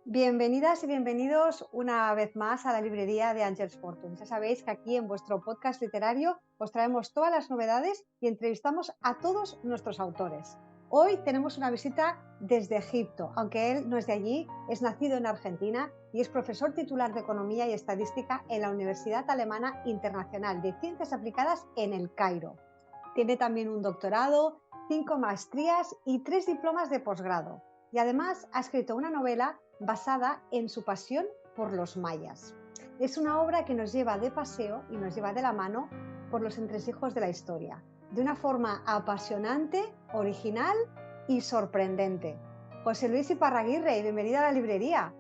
Bienvenidas y bienvenidos una vez más a la librería de Àngels Fortuny. Ya sabéis que aquí en vuestro podcast literario os traemos todas las novedades y entrevistamos a todos nuestros autores. Hoy tenemos una visita desde Egipto, aunque él no es de allí, es nacido en Argentina y es profesor titular de Economía y Estadística en la Universidad Alemana Internacional de Ciencias Aplicadas en El Cairo. Tiene también un doctorado, 5 maestrías y 3 diplomas de posgrado. Y además ha escrito una novela basada en su pasión por los mayas. Es una obra que nos lleva de paseo y nos lleva de la mano por los entresijos de la historia, de una forma apasionante, original y sorprendente. José Luis Iparraguirre, bienvenido a la librería.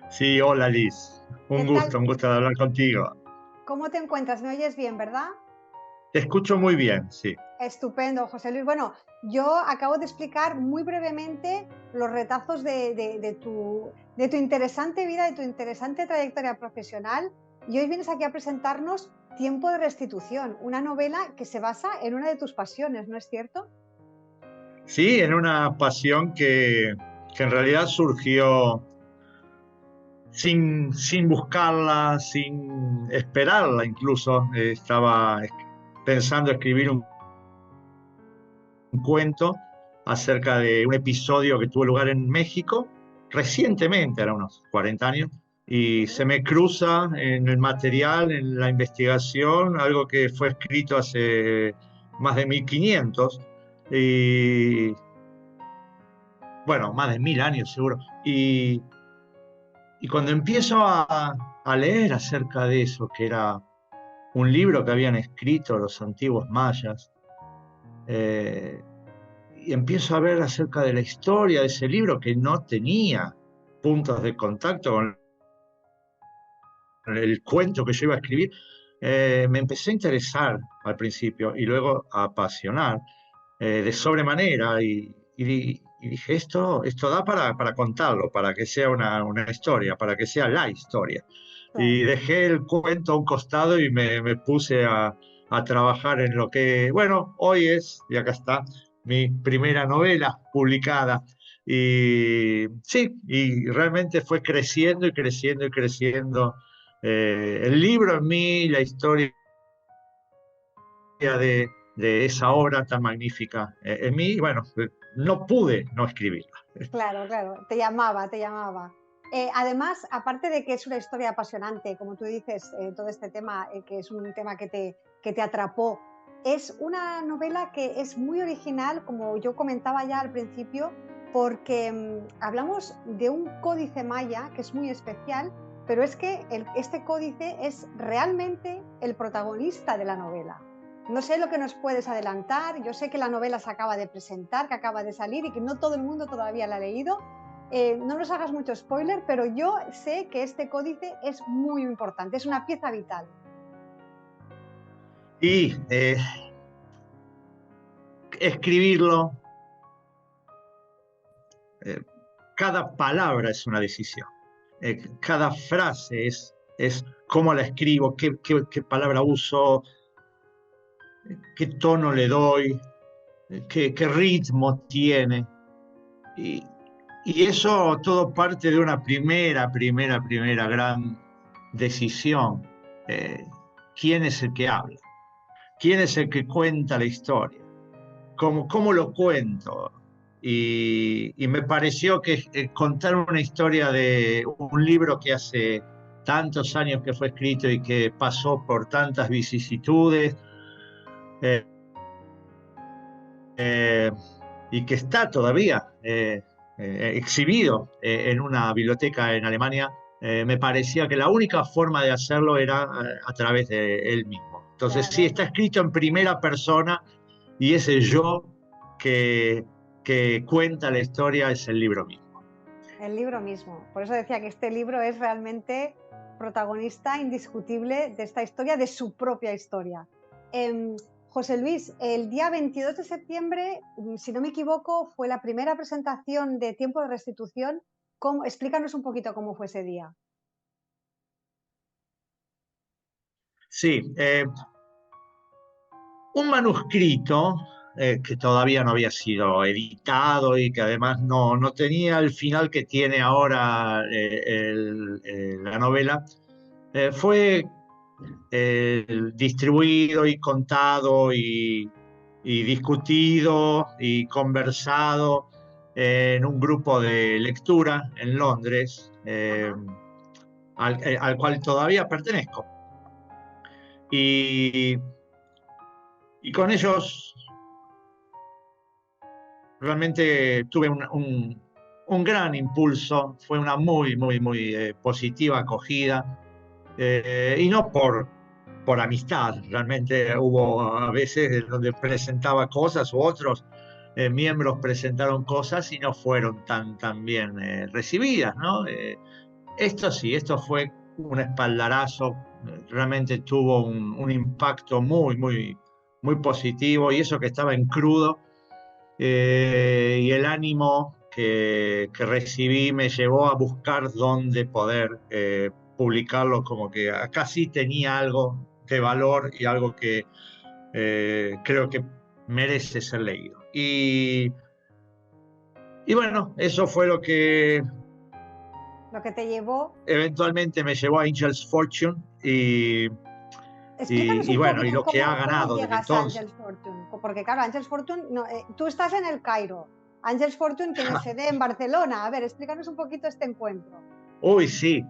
Sí, hola Liz. ¿Qué tal? Un gusto de hablar contigo. ¿Cómo te encuentras? ¿Me oyes bien, verdad? Te escucho muy bien, sí. Estupendo, José Luis. Bueno, yo acabo de explicar muy brevemente los retazos de tu interesante vida, de tu interesante trayectoria profesional, y hoy vienes aquí a presentarnos Tiempo de Restitución, una novela que se basa en una de tus pasiones, ¿no es cierto? Sí, en una pasión que en realidad surgió sin buscarla, sin esperarla incluso. Estaba pensando escribir un cuento acerca de un episodio que tuvo lugar en México recientemente, era unos 40 años, y se me cruza en el material, en la investigación, algo que fue escrito hace más de 1500, y bueno, más de 1000 años seguro. Y cuando empiezo a leer acerca de eso, que era un libro que habían escrito los antiguos mayas, eh, y empiezo a ver acerca de la historia de ese libro que no tenía puntos de contacto con el cuento que yo iba a escribir, me empecé a interesar al principio y luego a apasionar de sobremanera y dije, esto da para contarlo, para que sea una historia, para que sea la historia. Y Claro. dejé el cuento a un costado y me puse a trabajar en lo que, bueno, hoy es, y acá está, mi primera novela publicada. Y sí, y realmente fue creciendo y creciendo y creciendo el libro en mí, la historia de esa obra tan magnífica en mí, bueno, no pude no escribirla. Claro, claro, te llamaba, te llamaba. Además, aparte de que es una historia apasionante, como tú dices, todo este tema, que es un tema que te atrapó, es una novela que es muy original, como yo comentaba ya al principio, porque hablamos de un códice maya que es muy especial, pero es que este códice es realmente el protagonista de la novela. No sé lo que nos puedes adelantar. Yo sé que la novela se acaba de presentar, que acaba de salir y que no todo el mundo todavía la ha leído. No nos hagas mucho spoiler, pero yo sé que este códice es muy importante, es una pieza vital. Y escribirlo, eh, cada palabra es una decisión, cada frase es cómo la escribo, qué palabra uso, qué tono le doy, qué ritmo tiene. Y, y eso todo parte de una primera gran decisión. Eh, ¿Quién es el que habla? ¿Quién es el que cuenta la historia? ¿Cómo lo cuento? Y me pareció que contar una historia de un libro que hace tantos años que fue escrito y que pasó por tantas vicisitudes, eh, eh, y que está todavía exhibido en una biblioteca en Alemania, me parecía que la única forma de hacerlo era a través de él mismo. Entonces, sí, Claro, está escrito en primera persona y ese yo que, que cuenta la historia es el libro mismo. el libro mismo. Por eso decía que este libro es realmente protagonista indiscutible de esta historia, de su propia historia. Eh, José Luis, el día 22 de septiembre, si no me equivoco, fue la primera presentación de Tiempo de Restitución. Explícanos un poquito cómo fue ese día. Sí, un manuscrito que todavía no había sido editado y que además no tenía el final que tiene ahora la novela, fue distribuido y contado y discutido y conversado en un grupo de lectura en Londres, al cual todavía pertenezco. Y con ellos realmente tuve un gran impulso, fue una muy positiva acogida, y no por amistad, realmente hubo a veces donde presentaba cosas u otros miembros presentaron cosas y no fueron tan bien recibidas, ¿no? Esto sí, esto fue un espaldarazo, realmente tuvo un impacto muy positivo, y eso que estaba en crudo, y el ánimo que recibí me llevó a buscar dónde poder publicarlo, como que acá sí tenía algo de valor y algo que creo que merece ser leído. Y bueno, eso fue lo que te llevó. eventualmente me llevó a Angel's Fortune Explícanos un bueno, y poco lo que ha cómo ganado desde llegas a entonces. Angels Fortune. Porque claro, Angels Fortune, no, tú estás en el Cairo. Angels Fortune tiene sede en Barcelona. A ver, explícanos un poquito este encuentro. Uy, sí.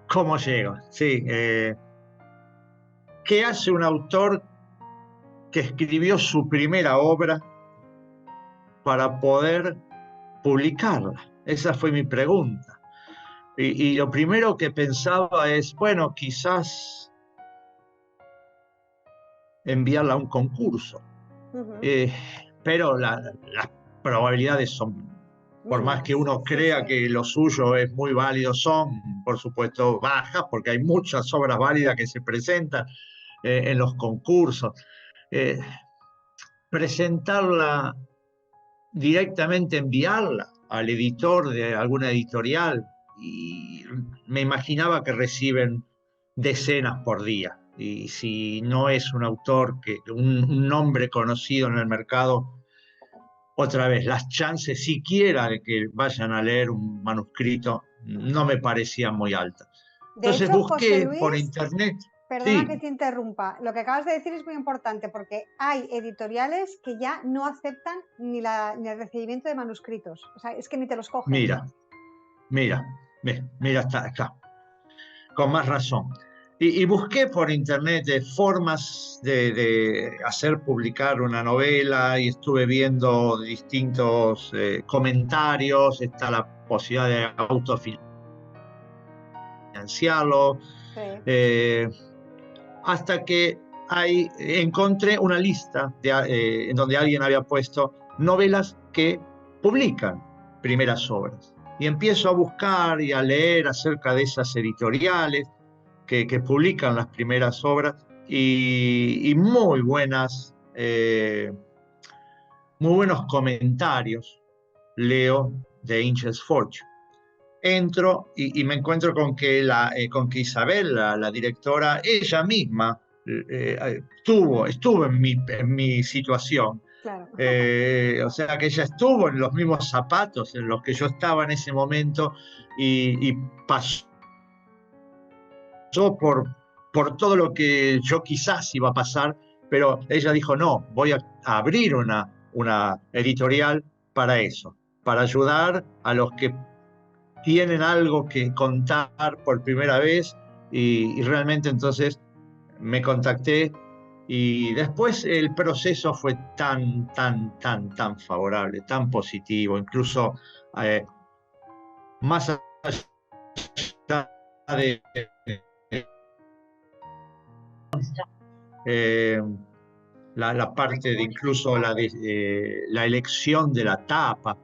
¿Cómo llego? Sí. ¿Qué hace un autor que escribió su primera obra para poder publicarla? Esa fue mi pregunta. Y lo primero que pensaba es, bueno, quizás enviarla a un concurso. Pero las probabilidades son, por más que uno crea que lo suyo es muy válido, son, por supuesto, bajas, porque hay muchas obras válidas que se presentan en los concursos. Presentarla directamente, enviarla al editor de alguna editorial, y me imaginaba que reciben decenas por día. Y si no es un autor, un nombre conocido en el mercado, otra vez, las chances siquiera de que vayan a leer un manuscrito no me parecían muy altas. De Entonces hecho, José busqué por Luis, internet. perdona Sí, que te interrumpa, lo que acabas de decir es muy importante porque hay editoriales que ya no aceptan ni el recibimiento de manuscritos, o sea, es que ni te los cogen. mira, está acá, con más razón. Y busqué por internet formas de hacer publicar una novela, y estuve viendo distintos comentarios, está la posibilidad de autofinanciarlo, Sí. hasta que encontré una lista en donde alguien había puesto novelas que publican primeras obras. Y empiezo a buscar y a leer acerca de esas editoriales que publican las primeras obras, y muy buenos comentarios leo de Angel's Fortune. Entro y me encuentro con que Isabel, la directora, ella misma estuvo en mi situación. Claro. O sea que ella estuvo en los mismos zapatos en los que yo estaba en ese momento, y pasó por todo lo que yo quizás iba a pasar, pero ella dijo, no, voy a abrir una editorial para eso, para ayudar a los que tienen algo que contar por primera vez, y realmente entonces me contacté, y después el proceso fue tan favorable, tan positivo, incluso más allá de la parte de incluso la elección de la tapa,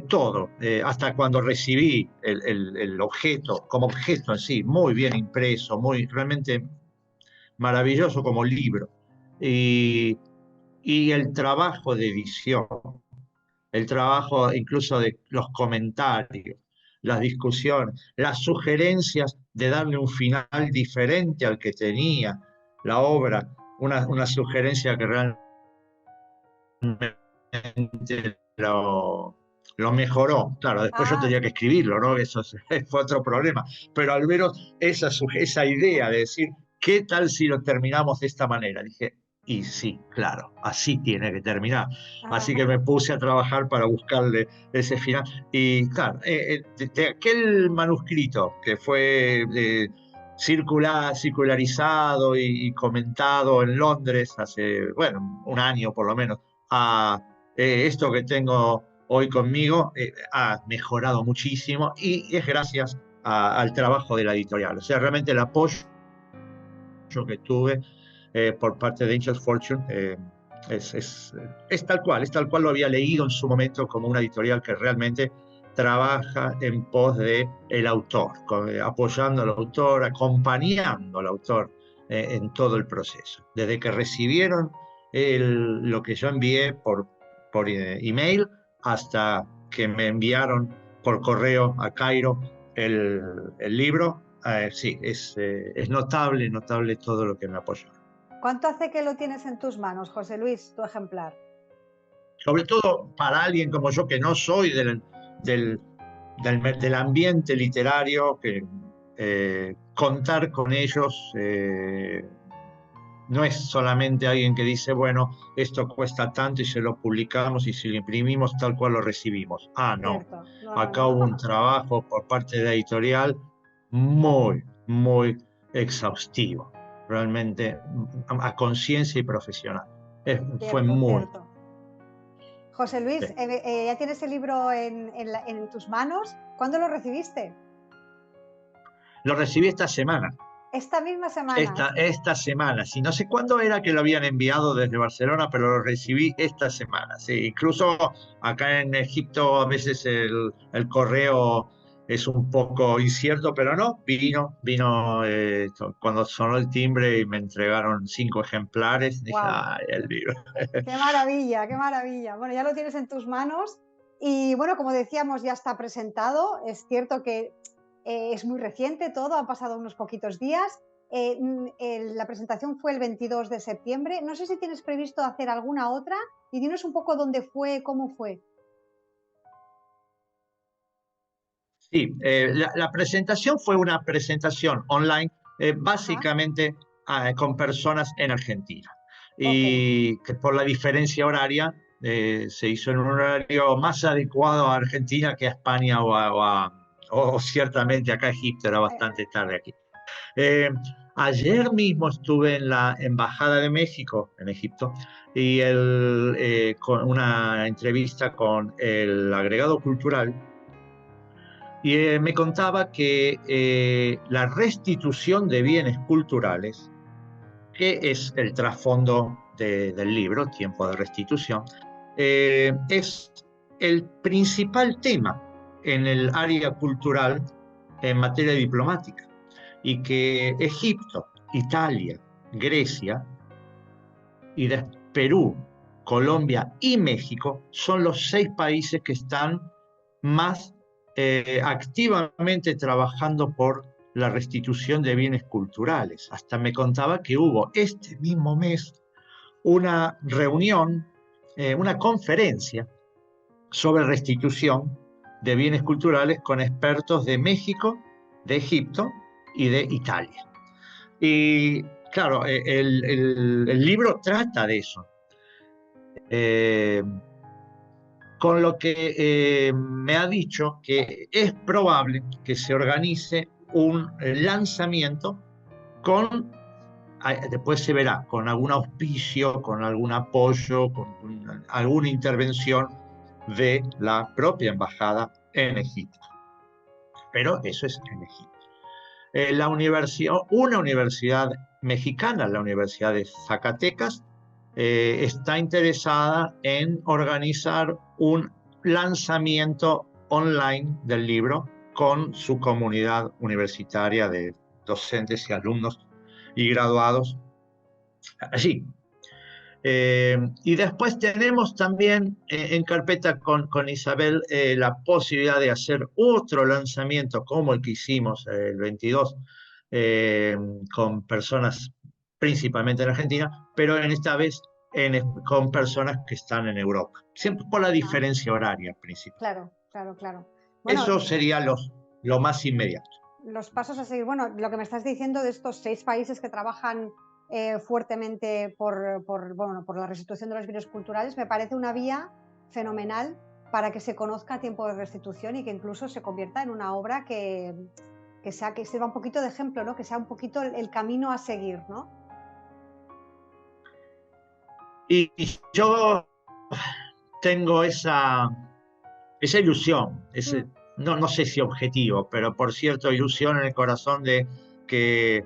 todo, hasta cuando recibí el objeto, como objeto en sí, muy bien impreso, realmente maravilloso como libro. Y el trabajo de edición, el trabajo incluso de los comentarios, las discusiones, las sugerencias de darle un final diferente al que tenía la obra, una sugerencia que realmente lo mejoró. Claro, después yo Ah, tenía que escribirlo, ¿no? Eso fue otro problema. Pero al menos esa idea de decir, ¿qué tal si lo terminamos de esta manera? Dije, y sí, claro, así tiene que terminar. Así que ajá, me puse a trabajar para buscarle ese final. Y claro, de aquel manuscrito que fue circularizado y comentado en Londres hace, bueno, un año por lo menos, a esto que tengo hoy conmigo ha mejorado muchísimo y es gracias al trabajo de la editorial. O sea, realmente el apoyo que tuve por parte de Angels Fortune es, es, es tal cual lo había leído en su momento como una editorial que realmente trabaja en pos de el autor, apoyando al autor, acompañando al autor en todo el proceso. Desde que recibieron lo que yo envié por email hasta que me enviaron por correo a Cairo el libro. Sí, es notable, notable todo lo que me apoyó. ¿cuánto hace que lo tienes en tus manos, José Luis, tu ejemplar? Sobre todo para alguien como yo que no soy del, del ambiente literario, que contar con ellos no es solamente alguien que dice, bueno, esto cuesta tanto y se lo publicamos y si lo imprimimos tal cual lo recibimos. Ah, no. Cierto, no, no, Acá no. hubo un trabajo por parte de la editorial muy, muy exhaustivo, realmente a conciencia y profesional. Fue Cierto, muy... cierto. José Luis, Sí. ¿ya tienes el libro en tus manos? ¿Cuándo lo recibiste? Lo recibí esta semana. Esta misma semana. Esta semana, sí, no sé cuándo era que lo habían enviado desde Barcelona, pero lo recibí esta semana. Sí, incluso acá en Egipto a veces el correo es un poco incierto, pero no, vino cuando sonó el timbre y me entregaron 5 ejemplares. Dije, Wow, ay, el libro. qué maravilla, qué maravilla. Bueno, ya lo tienes en tus manos y bueno, como decíamos, ya está presentado. Es cierto que es muy reciente todo, han pasado unos poquitos días. La presentación fue el 22 de septiembre. No sé si tienes previsto hacer alguna otra y dinos un poco dónde fue, cómo fue. Sí, la presentación fue una presentación online, Ajá, básicamente con personas en Argentina. ok. Y que por la diferencia horaria se hizo en un horario más adecuado a Argentina que a España o ciertamente acá a Egipto, era bastante tarde aquí. Eh, Ayer mismo estuve en la Embajada de México en Egipto y con una entrevista con el agregado cultural y me contaba que la restitución de bienes culturales, que es el trasfondo del libro, Tiempo de Restitución, es el principal tema en el área cultural en materia diplomática, y que Egipto, Italia, Grecia y Perú, Colombia y México son los 6 países que están más activamente trabajando por la restitución de bienes culturales. Hasta me contaba que hubo este mismo mes una reunión, una conferencia sobre restitución de bienes culturales con expertos de México, de Egipto y de Italia. Y claro, el libro trata de eso. Eh, con lo que me ha dicho que es probable que se organice un lanzamiento con, después se verá, con algún auspicio, con algún apoyo, con alguna intervención de la propia embajada en Egipto. Pero eso es en Egipto. Una universidad mexicana, la Universidad de Zacatecas, está interesada en organizar un lanzamiento online del libro con su comunidad universitaria de docentes y alumnos y graduados allí. Y después tenemos también en carpeta con Isabel la posibilidad de hacer otro lanzamiento como el que hicimos el 22 con personas principalmente en Argentina, pero en esta vez con personas que están en Europa, siempre por la Ah, diferencia horaria principal. claro, claro, claro. Bueno, Eso sería lo más inmediato. los pasos a seguir. Bueno, lo que me estás diciendo de estos 6 países que trabajan fuertemente bueno, por la restitución de los bienes culturales, me parece una vía fenomenal para que se conozca a tiempo de restitución y que incluso se convierta en una obra que sirva un poquito de ejemplo, ¿no? Que sea un poquito el camino a seguir, ¿no? Y yo tengo esa ilusión, Mm, no sé si objetivo, pero por cierto, ilusión en el corazón de que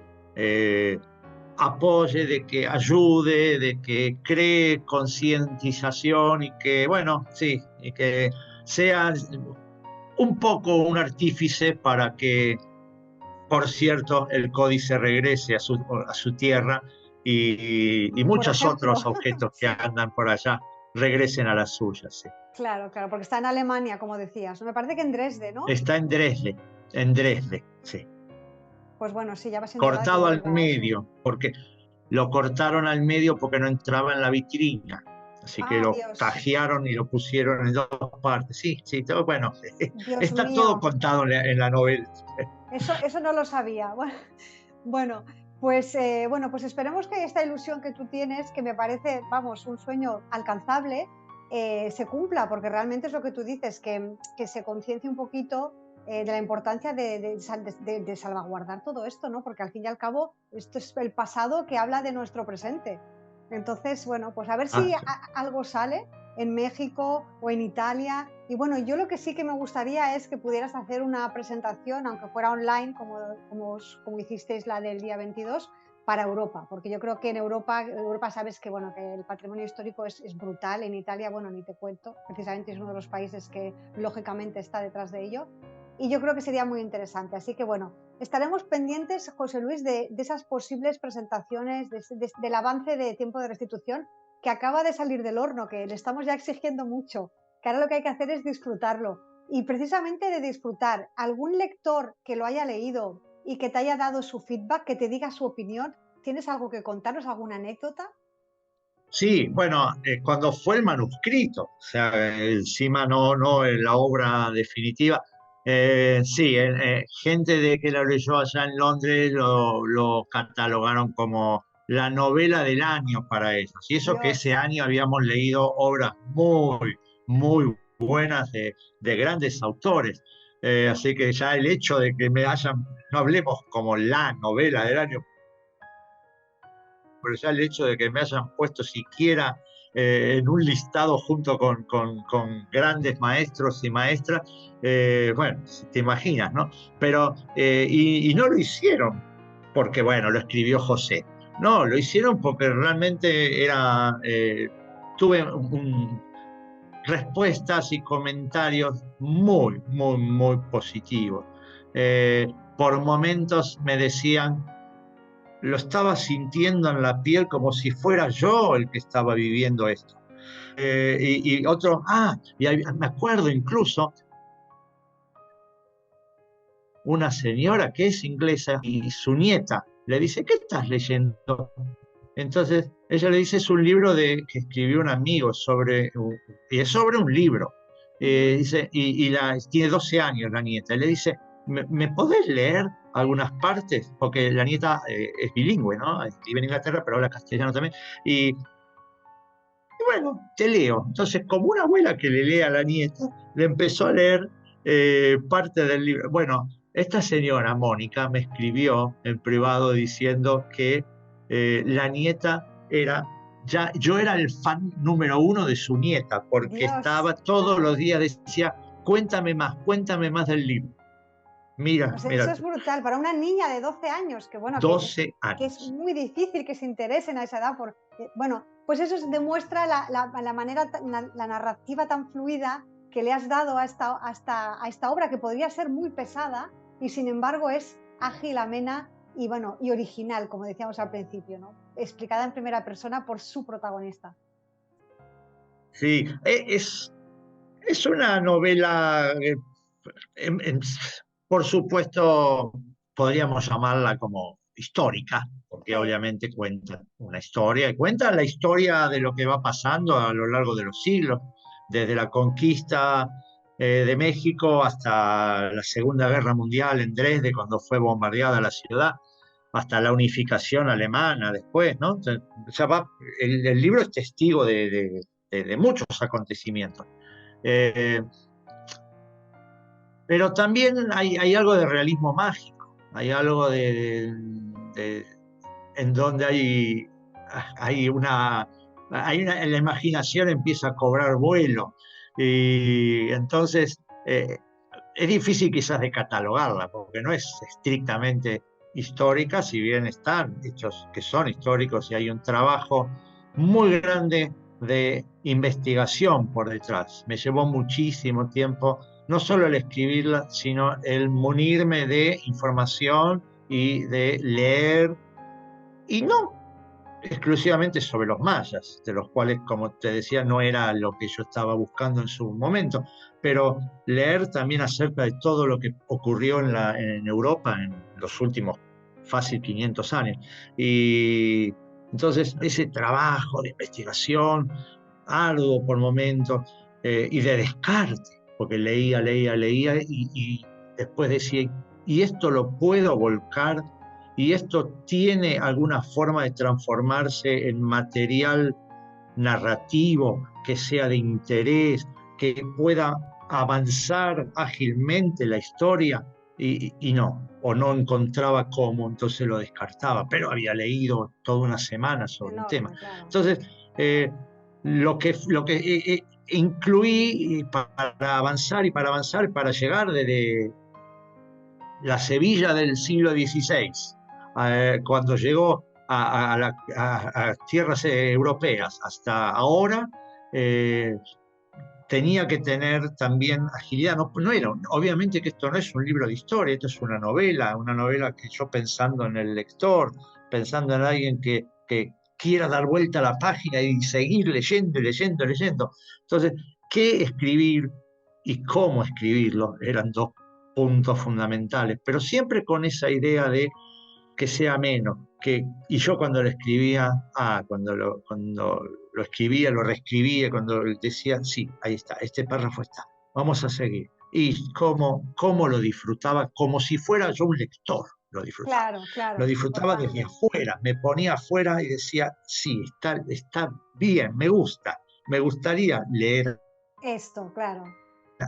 apoye, de que ayude, de que cree concientización y que, bueno, sí, y que sea un poco un artífice para que, por cierto, el códice regrese a su tierra y por muchos ejemplo, otros objetos que sí, andan por allá regresen a las suyas. Sí. claro, claro, porque está en Alemania, como decías, ¿no? Me parece que en Dresde, ¿no? Está en Dresde, sí. Pues bueno, sí, ya va siendo hora de que Cortado al vuelva a eso. medio, porque lo cortaron al medio porque no entraba en la vitrina. Así que Ah, lo Dios, tajearon y lo pusieron en dos partes. Sí, sí, todo, bueno, Dios está todo mío, contado en la novela. eso no lo sabía. Bueno, pues esperemos que esta ilusión que tú tienes, que me parece, vamos, un sueño alcanzable, se cumpla, porque realmente es lo que tú dices, que se conciencie un poquito de la importancia de salvaguardar todo esto, ¿no? Porque al fin y al cabo, esto es el pasado que habla de nuestro presente. Entonces, bueno, pues a ver si Ah, algo sale en México o en Italia. Y bueno, yo lo que sí que me gustaría es que pudieras hacer una presentación, aunque fuera online, como hicisteis la del día 22, para Europa, porque yo creo que en Europa sabes que, bueno, que el patrimonio histórico es brutal. En Italia, bueno, ni te cuento, precisamente es uno de los países que lógicamente está detrás de ello. Y yo creo que sería muy interesante. Así que bueno, estaremos pendientes, José Luis, de esas posibles presentaciones, del avance de tiempo de restitución que acaba de salir del horno, que le estamos ya exigiendo mucho, que ahora lo que hay que hacer es disfrutarlo. Y precisamente de disfrutar, algún lector que lo haya leído y que te haya dado su feedback, que te diga su opinión, ¿tienes algo que contarnos, alguna anécdota? sí, bueno, cuando fue el manuscrito, o sea, encima no la obra definitiva, sí, gente de que lo leyó allá en Londres lo catalogaron como la novela del año para ellos. Y eso que ese Dios, año habíamos leído obras muy buenas de grandes autores. Así que ya el hecho de que no hablemos como la novela del año, pero ya el hecho de que me hayan puesto siquiera en un listado junto con grandes maestros y maestras, bueno, te imaginas, ¿no? Pero, y no lo hicieron porque, bueno, lo escribió José. No, lo hicieron porque realmente tuve respuestas y comentarios muy positivos. Por momentos me decían, lo estaba sintiendo en la piel como si fuera yo el que estaba viviendo esto. Y otro, me acuerdo incluso una señora que es inglesa y su nieta le dice, ¿qué estás leyendo? Entonces ella le dice, es un libro que escribió un amigo y es sobre un libro. ujú, Dice, tiene 12 años la nieta, y le dice, ¿me podés leer algunas partes? Porque la nieta es bilingüe, ¿no? Vive en Inglaterra, pero habla castellano también. Y bueno, te leo. Entonces, como una abuela que le lee a la nieta, le empezó a leer parte del libro. Bueno, esta señora, Mónica, me escribió en privado diciendo que la nieta yo era el fan número uno de su nieta, porque Dios. estaba todos los días, decía, cuéntame más del libro. Mira, Pues eso mira, es brutal para una niña de 12 años, que bueno, doce que es años. muy difícil que se interesen a esa edad bueno, pues eso demuestra la manera, la narrativa tan fluida que le has dado a esta obra, que podría ser muy pesada y sin embargo es ágil, amena y bueno, y original, como decíamos al principio, ¿no? Explicada en primera persona por su protagonista. Sí, es una novela em- em, por supuesto, podríamos llamarla como histórica, porque obviamente cuentan una historia, y cuentan la historia de lo que va pasando a lo largo de los siglos, desde la conquista de México hasta la Segunda Guerra Mundial en Dresde, cuando fue bombardeada la ciudad, hasta la unificación alemana después, ¿no? O sea, el libro es testigo de muchos acontecimientos. Eh, pero también hay algo de realismo mágico, hay algo de en donde la imaginación empieza a cobrar vuelo. Y entonces es difícil quizás de catalogarla, porque no es estrictamente histórica, si bien están hechos que son históricos y hay un trabajo muy grande de investigación por detrás. Me llevó muchísimo tiempo, no solo el escribirla, sino el munirme de información y de leer, y no exclusivamente sobre los mayas, de los cuales, como te decía, no era lo que yo estaba buscando en su momento, pero leer también acerca de todo lo que ocurrió en Europa en los últimos fácil 500 años. Y entonces ese trabajo de investigación, arduo por momentos, y de descarte, porque leía, y después decía, ¿y esto lo puedo volcar? ¿Y esto tiene alguna forma de transformarse en material narrativo que sea de interés, que pueda avanzar ágilmente la historia? Y no, o no encontraba cómo, entonces lo descartaba, pero había leído toda una semana sobre el tema. Enorme, claro. Entonces, lo que incluí para avanzar, para llegar desde la Sevilla del siglo XVI, cuando llegó a tierras europeas hasta ahora, tenía que tener también agilidad. No era, obviamente que esto no es un libro de historia, esto es una novela que yo, pensando en el lector, pensando en alguien que quiera dar vuelta a la página y seguir leyendo. Entonces, ¿qué escribir y cómo escribirlo? Eran dos puntos fundamentales, pero siempre con esa idea de que sea menos. Y yo cuando lo escribía, cuando lo escribía, lo reescribía, cuando decía, sí, ahí está, este párrafo está, vamos a seguir. Y cómo lo disfrutaba, como si fuera yo un lector, lo disfrutaba. Claro, claro, Lo disfrutaba desde totalmente. afuera, me ponía afuera y decía, sí, está bien, me gustaría leer Esto, claro.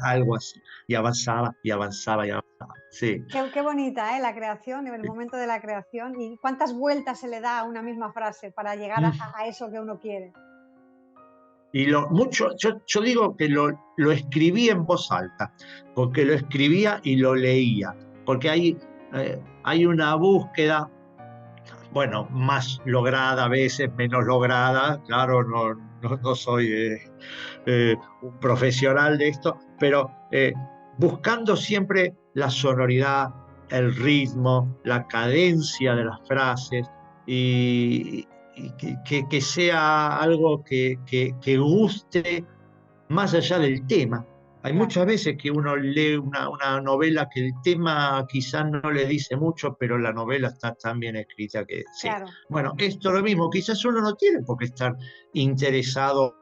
algo así. Y avanzaba, y avanzaba, y avanzaba. Sí. Qué bonita, ¿eh? La creación, el momento de la creación y cuántas vueltas se le da a una misma frase para llegar a eso que uno quiere. Y yo digo que lo escribí en voz alta, porque lo escribía y lo leía, porque hay una búsqueda, bueno, más lograda a veces, menos lograda, claro, no soy un profesional de esto, pero buscando siempre la sonoridad, el ritmo, la cadencia de las frases, y que sea algo que guste más allá del tema. Hay Claro, muchas veces que uno lee una novela que el tema quizás no le dice mucho, pero la novela está tan bien escrita que sí. claro. Bueno, esto es lo mismo, quizás uno no tiene por qué estar interesado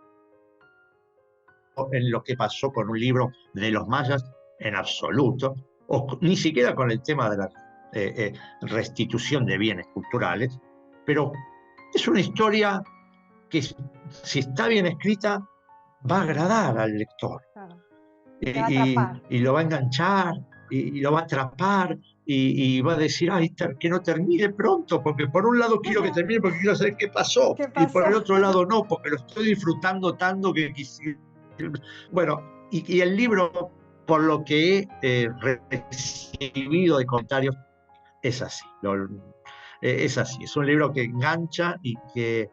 en lo que pasó con un libro de los mayas en absoluto, o ni siquiera con el tema de la restitución de bienes culturales, pero es una historia que, si está bien escrita, va a agradar al lector, Claro. Te va a y, atrapar. y lo va a enganchar, y lo va a atrapar, y va a decir, ay, que no termine pronto, porque por un lado quiero que termine porque quiero saber qué pasó, ¿Qué y por pasó? el otro lado no, porque lo estoy disfrutando tanto que quisiera. Bueno, y el libro, por lo que he recibido de comentarios, es así. Es así, es un libro que engancha y que,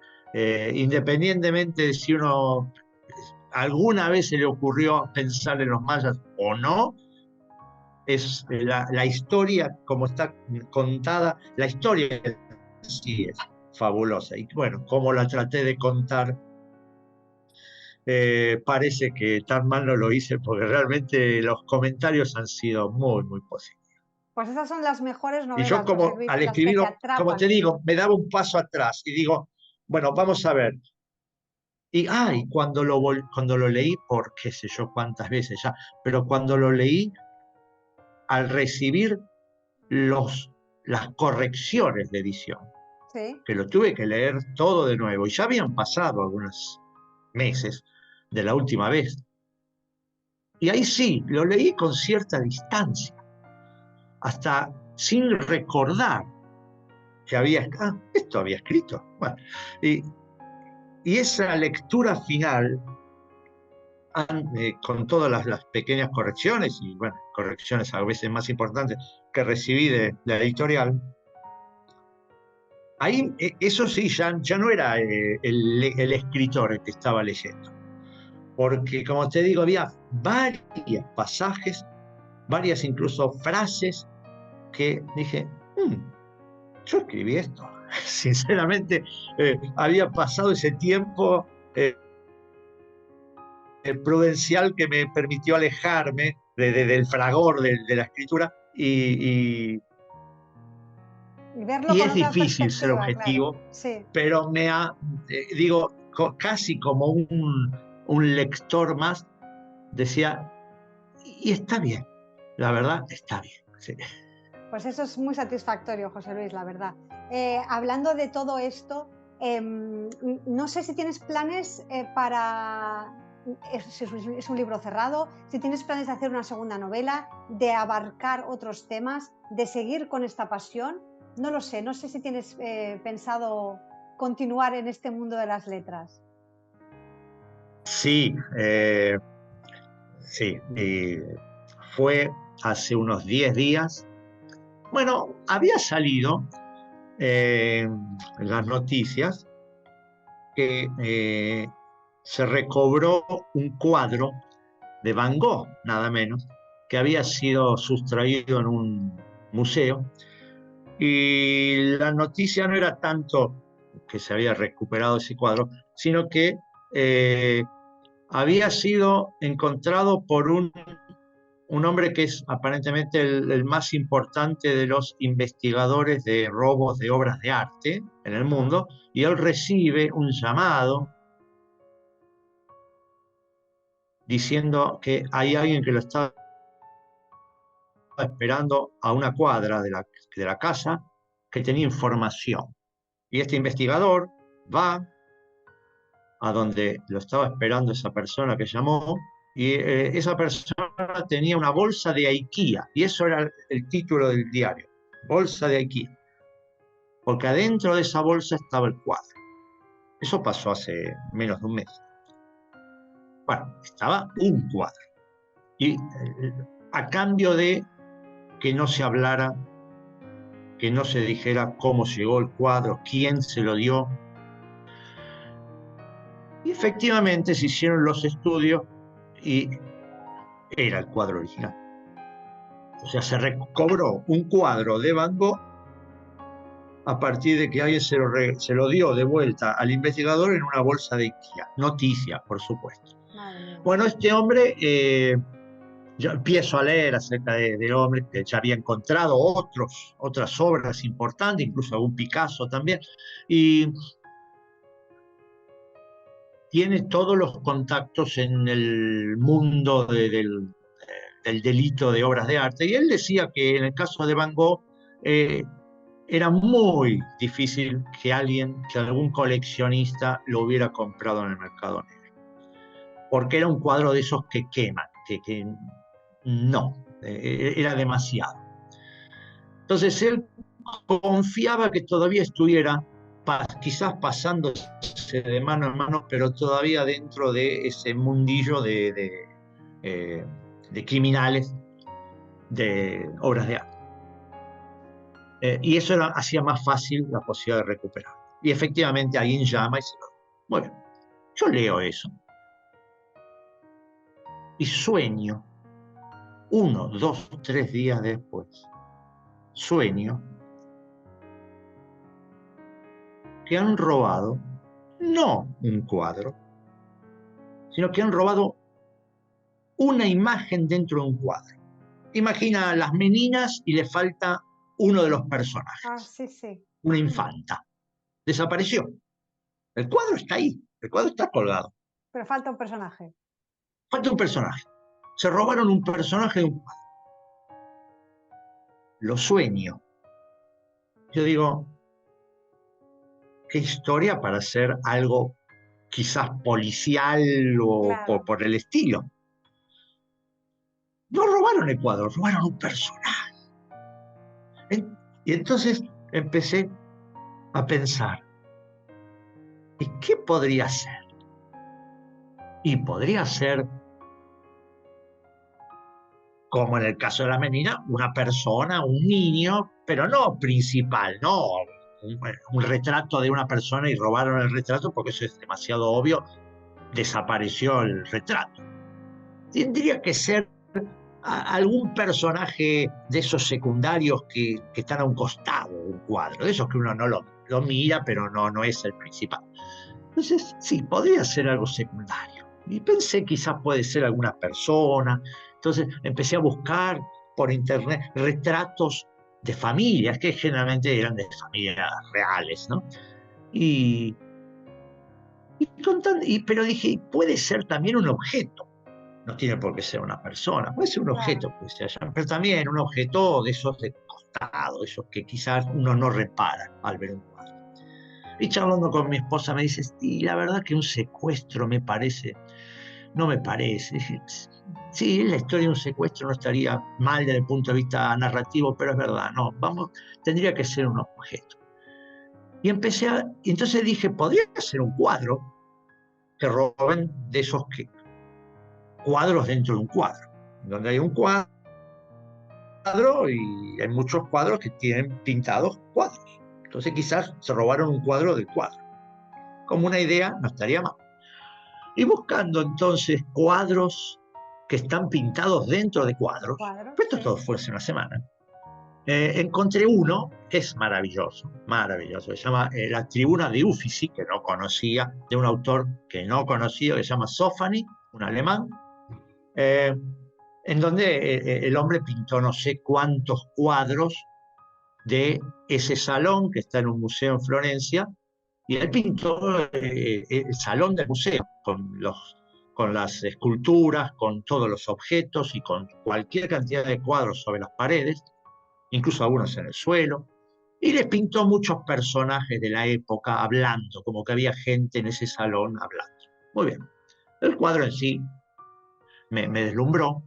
independientemente de si uno alguna vez se le ocurrió pensar en los mayas o no, es la historia como está contada, la historia sí es fabulosa. Y bueno, como la traté de contar, parece que tan mal no lo hice, porque realmente los comentarios han sido muy, muy positivos. Pues esas son las mejores Y yo novelas, José como Luis, al las que te escribirlo, como te atrapan. digo, me daba un paso atrás y digo, bueno, vamos a ver. Y cuando lo leí, por qué sé yo cuántas veces ya, pero cuando lo leí, al recibir los, las correcciones de edición, Sí, que lo tuve que leer todo de nuevo, y ya habían pasado algunos meses de la última vez, y ahí sí, lo leí con cierta distancia, hasta sin recordar que esto había escrito. Bueno, y, y esa lectura final, con todas las pequeñas correcciones, y bueno, correcciones a veces más importantes que recibí de la editorial, ahí eso sí, ya no era el escritor el que estaba leyendo, porque como te digo, había varios pasajes, varias incluso frases que dije, yo escribí esto. Sinceramente, había pasado ese tiempo prudencial que me permitió alejarme del fragor de la escritura y verlo y con es otra difícil ser perspectiva, claro. objetivo, Sí, pero digo, casi como un lector más, decía, y está bien, la verdad está bien. Sí. pues eso es muy satisfactorio, José Luis, la verdad. Hablando de todo esto, no sé si tienes planes para... Es un libro cerrado, si tienes planes de hacer una segunda novela, de abarcar otros temas, de seguir con esta pasión, no lo sé, no sé si tienes pensado continuar en este mundo de las letras. Sí, sí, y fue hace unos 10 días. Bueno, había salido en las noticias que se recobró un cuadro de Van Gogh, nada menos, que había sido sustraído en un museo. Y la noticia no era tanto que se había recuperado ese cuadro, sino que eh, había sido encontrado por un hombre que es aparentemente el más importante de los investigadores de robos de obras de arte en el Ajá. mundo, y él recibe un llamado diciendo que hay alguien que lo está esperando a una cuadra de la casa que tenía información. Y este investigador va a donde lo estaba esperando esa persona que llamó, y esa persona tenía una bolsa de IKEA, y eso era el título del diario, bolsa de IKEA, porque adentro de esa bolsa estaba el cuadro. Eso pasó hace menos de un mes. Bueno, estaba un cuadro, y a cambio de que no se hablara, que no se dijera cómo llegó el cuadro, quién se lo dio, y efectivamente se hicieron los estudios y era el cuadro original. O sea, se recobró un cuadro de Van Gogh a partir de que alguien se lo dio de vuelta al investigador en una bolsa de IKEA. Noticia, por supuesto. Madre mía. Bueno, este hombre, yo empiezo a leer acerca del hombre que ya había encontrado otras obras importantes, incluso algún Picasso también, y tiene todos los contactos en el mundo del delito de obras de arte. Y él decía que en el caso de Van Gogh era muy difícil que algún coleccionista lo hubiera comprado en el mercado negro, porque era un cuadro de esos que queman, que no, era demasiado. Entonces él confiaba que todavía estuviera quizás pasándose de mano a mano, pero todavía dentro de ese mundillo de criminales de obras de arte. Y eso hacía más fácil la posibilidad de recuperar. Y efectivamente alguien llama y se lo... Bueno, yo leo eso y sueño, 1, 2, 3 días después, sueño que han robado no un cuadro, sino que han robado una imagen dentro de un cuadro. Imagina las meninas y le falta uno de los personajes, Sí, sí. una infanta. Desapareció. El cuadro está ahí, el cuadro está colgado. Pero falta un personaje. Falta un personaje. Se robaron un personaje de un cuadro. Lo sueño. Yo digo, qué historia para hacer algo quizás policial o Claro. por el estilo. No robaron el cuadro, robaron un personaje. Y entonces empecé a pensar, ¿y qué podría ser? Y podría ser, como en el caso de la menina, una persona, un niño, pero no principal, no un retrato de una persona y robaron el retrato porque eso es demasiado obvio, desapareció el retrato. Tendría que ser algún personaje de esos secundarios que están a un costado de un cuadro, de esos que uno no lo mira, pero no es el principal. Entonces, sí, podría ser algo secundario. Y pensé quizás puede ser alguna persona. Entonces empecé a buscar por internet retratos de familias, que generalmente eran de familias reales, ¿no? Y, pero dije, puede ser también un objeto. No tiene por qué ser una persona, puede ser un Claro. objeto, pues, pero también un objeto de esos de costado, esos que quizás uno no repara al ver un cuadro. Y charlando con mi esposa me dice, y la verdad que un secuestro no me parece. Sí, la historia de un secuestro no estaría mal desde el punto de vista narrativo, pero es verdad, no, tendría que ser un objeto. Y entonces dije, podría ser un cuadro que roben de esos cuadros dentro de un cuadro, donde hay un cuadro y hay muchos cuadros que tienen pintados cuadros. Entonces quizás se robaron un cuadro del cuadro. Como una idea, no estaría mal. Y buscando entonces cuadros que están pintados dentro de cuadros, Cuadro, esto sí. todo fue hace una semana, encontré uno que es maravilloso, maravilloso, se llama La Tribuna de Uffizi, que no conocía, de un autor que no conocía, que se llama Zoffany, un alemán, eh, en donde el hombre pintó no sé cuántos cuadros de ese salón que está en un museo en Florencia, y él pintó el salón del museo con las esculturas, con todos los objetos y con cualquier cantidad de cuadros sobre las paredes, incluso algunos en el suelo, y les pintó muchos personajes de la época hablando, como que había gente en ese salón hablando. Muy bien. El cuadro en sí me deslumbró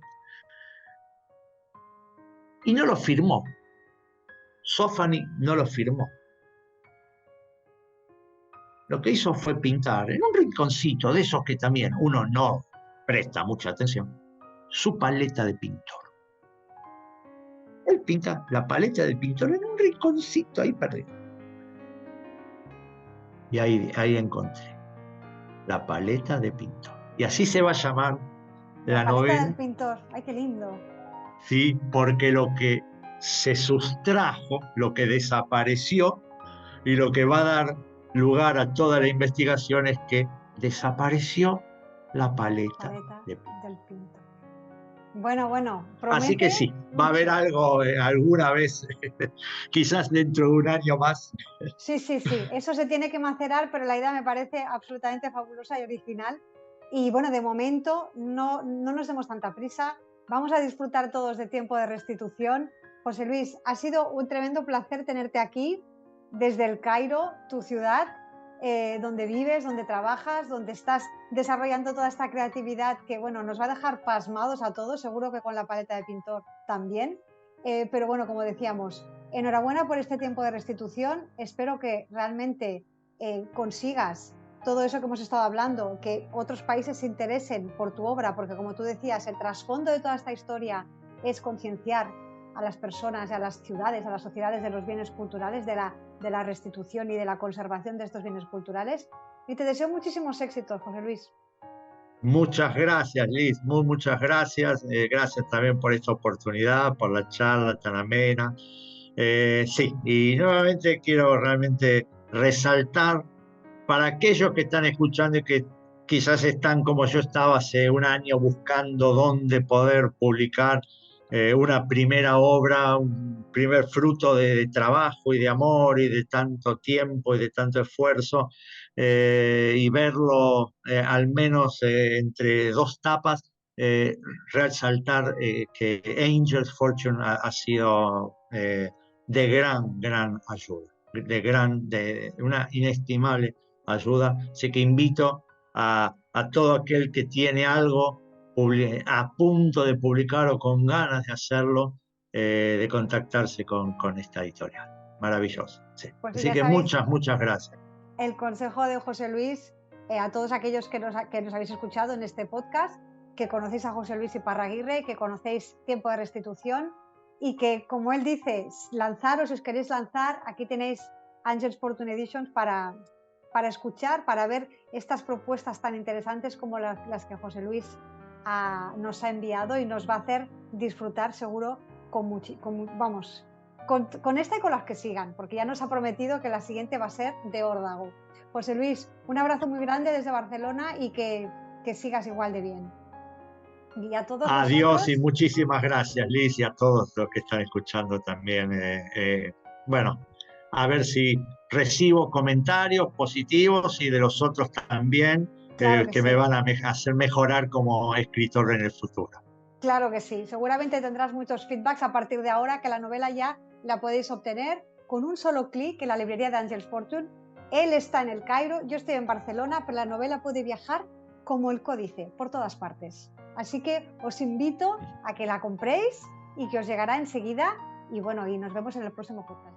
y no lo firmó. Zoffany no lo firmó. Lo que hizo fue pintar en un rinconcito de esos que también uno no presta mucha atención, su paleta de pintor. Él pinta la paleta del pintor en un rinconcito ahí perdido. Y ahí encontré la paleta de pintor. Y así se va a llamar La la paleta del novela, pintor. Ay, qué lindo. sí, porque lo que se sustrajo, lo que desapareció y lo que va a dar lugar a toda la investigación es que desapareció la paleta Paleta de pintor. del pintor. Bueno, Así que promete sí, va a haber mucho. algo alguna vez, quizás dentro de un año más. Sí, sí, sí. Eso se tiene que macerar, pero la idea me parece absolutamente fabulosa y original. Y bueno, de momento no nos demos tanta prisa. Vamos a disfrutar todos de tiempo de restitución. José Luis, ha sido un tremendo placer tenerte aquí desde el Cairo, tu ciudad, donde vives, donde trabajas, donde estás desarrollando toda esta creatividad que, bueno, nos va a dejar pasmados a todos, seguro que con la paleta de pintor también. Pero bueno, como decíamos, enhorabuena por este tiempo de restitución. Espero que realmente consigas todo eso que hemos estado hablando, que otros países se interesen por tu obra, porque como tú decías, el trasfondo de toda esta historia es concienciar a las personas, a las ciudades, a las sociedades de los bienes culturales, de la restitución y de la conservación de estos bienes culturales. Y te deseo muchísimos éxitos, José Luis. Muchas gracias, Liz, muchas gracias. Gracias también por esta oportunidad, por la charla tan amena. Sí, y nuevamente quiero realmente resaltar para aquellos que están escuchando y que quizás están como yo estaba hace un año buscando dónde poder publicar una primera obra, un primer fruto de trabajo y de amor y de tanto tiempo y de tanto esfuerzo, y verlo al menos entre dos tapas, resaltar que Angels Fortune ha sido de gran ayuda, de una inestimable ayuda. Así que invito a todo aquel que tiene algo a punto de publicar o con ganas de hacerlo, de contactarse con esta editorial. Maravilloso. Sí. Pues Así ya que sabéis muchas gracias. el consejo de José Luis a todos aquellos que nos habéis escuchado en este podcast, que conocéis a José Luis Iparraguirre, que conocéis Tiempo de Restitución y que, como él dice, lanzaros, si os queréis lanzar, aquí tenéis Angels Fortune Editions para escuchar, para ver estas propuestas tan interesantes como las que José Luis nos ha enviado y nos va a hacer disfrutar seguro con esta y con las que sigan, porque ya nos ha prometido que la siguiente va a ser de órdago. José Luis, un abrazo muy grande desde Barcelona y que sigas igual de bien. Y a todos Adiós vosotros, y muchísimas gracias, Liz, y a todos los que están escuchando también. Bueno, a ver si recibo comentarios positivos y de los otros también, claro que que me sí. van a hacer mejorar como escritor en el futuro. Claro que sí, seguramente tendrás muchos feedbacks a partir de ahora, que la novela ya la podéis obtener con un solo clic en la librería de Angels Fortune. Él está en el Cairo, yo estoy en Barcelona, pero la novela puede viajar como el códice, por todas partes. Así que os invito a que la compréis y que os llegará enseguida. Y bueno, y nos vemos en el próximo podcast.